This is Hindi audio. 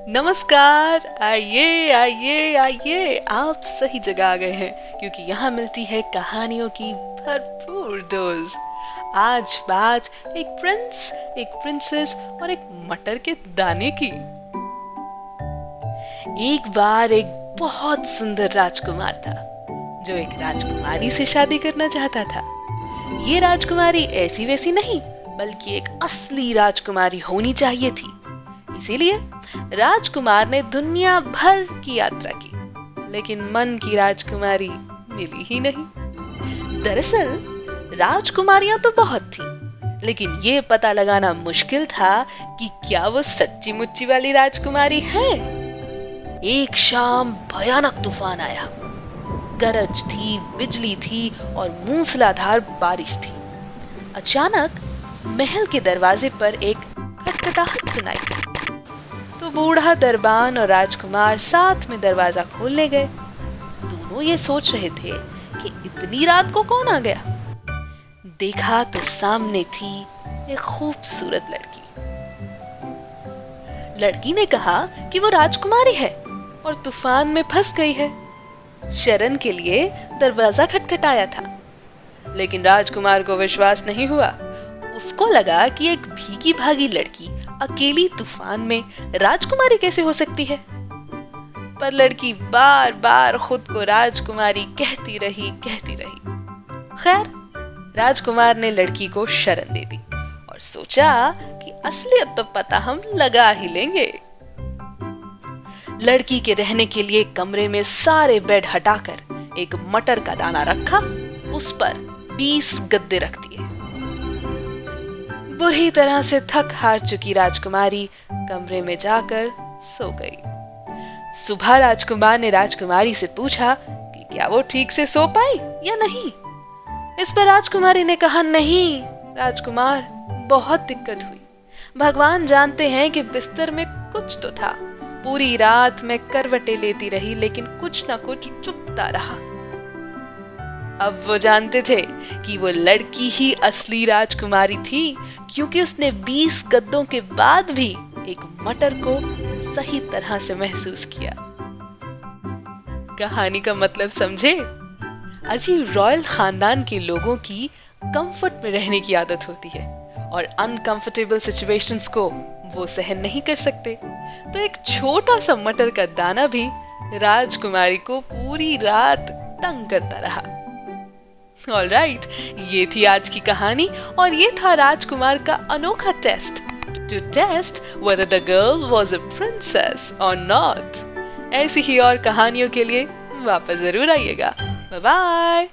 नमस्कार। आइए आइए आइए, आप सही जगह आ गए हैं क्योंकि यहाँ मिलती है कहानियों की भरपूर डोज। आज बात एक प्रिंस, एक प्रिंसेस और एक मटर के दाने की। एक बार एक बहुत सुंदर राजकुमार था जो एक राजकुमारी से शादी करना चाहता था। ये राजकुमारी ऐसी वैसी नहीं बल्कि एक असली राजकुमारी होनी चाहिए थी। इसीलिए राजकुमार ने दुनिया भर की यात्रा की, लेकिन मन की राजकुमारी मिली ही नहीं। दरअसल राजकुमारियां तो बहुत थीं, लेकिन ये पता लगाना मुश्किल था कि क्या वो सच्ची मुच्ची वाली राजकुमारी है। एक शाम भयानक तूफान आया। गरज थी, बिजली थी और मूसलाधार बारिश थी। अचानक महल के दरवाजे पर एक खटखटाहट सुनाई तो बूढ़ा दरबान और राजकुमार साथ में दरवाजा खोलने गए। दोनों ये सोच रहे थे कि इतनी रात को कौन आ गया। देखा तो सामने थी एक खूबसूरत लड़की। लड़की ने कहा कि वो राजकुमारी है और तूफान में फंस गई है। शरण के लिए दरवाजा खटखटाया था, लेकिन राजकुमार को विश्वास नहीं हुआ। उसको लगा कि एक भीगी भागी लड़की अकेली तूफान में राजकुमारी कैसे हो सकती है। पर लड़की बार बार खुद को राजकुमारी कहती रही। खैर, राजकुमार ने लड़की को शरण दे दी और सोचा कि असलियत तो पता हम लगा ही लेंगे। लड़की के रहने के लिए कमरे में सारे बेड हटाकर एक मटर का दाना रखा, उस पर 20 गद्दे रख दिए। बुरी तरह से थक हार चुकी राजकुमारी कमरे में जाकर सो गई। सुबह राजकुमार ने राजकुमारी से पूछा कि क्या वो ठीक से सो पाई या नहीं। इस पर राजकुमारी ने कहा, नहीं राजकुमार, बहुत दिक्कत हुई। भगवान जानते हैं कि बिस्तर में कुछ तो था। पूरी रात मैं करवटें लेती रही, लेकिन कुछ ना कुछ चुभता रहा। अब वो जानते थे कि वो लड़की ही असली राजकुमारी थी, क्योंकि उसने 20 गद्दों के बाद भी एक मटर को सही तरह से महसूस किया। कहानी का मतलब समझे? अजी, रॉयल खानदान के लोगों की कंफर्ट में रहने की आदत होती है और अनकंफर्टेबल सिचुएशंस को वो सहन नहीं कर सकते। तो एक छोटा सा मटर का दाना भी राजकुमारी को पूरी रात तंग करता रहा। ऑलराइट, ये थी आज की कहानी और ये था राजकुमार का अनोखा test to test whether the girl was a princess or not। ऐसी ही और कहानियों के लिए वापस जरूर आइएगा। Bye bye.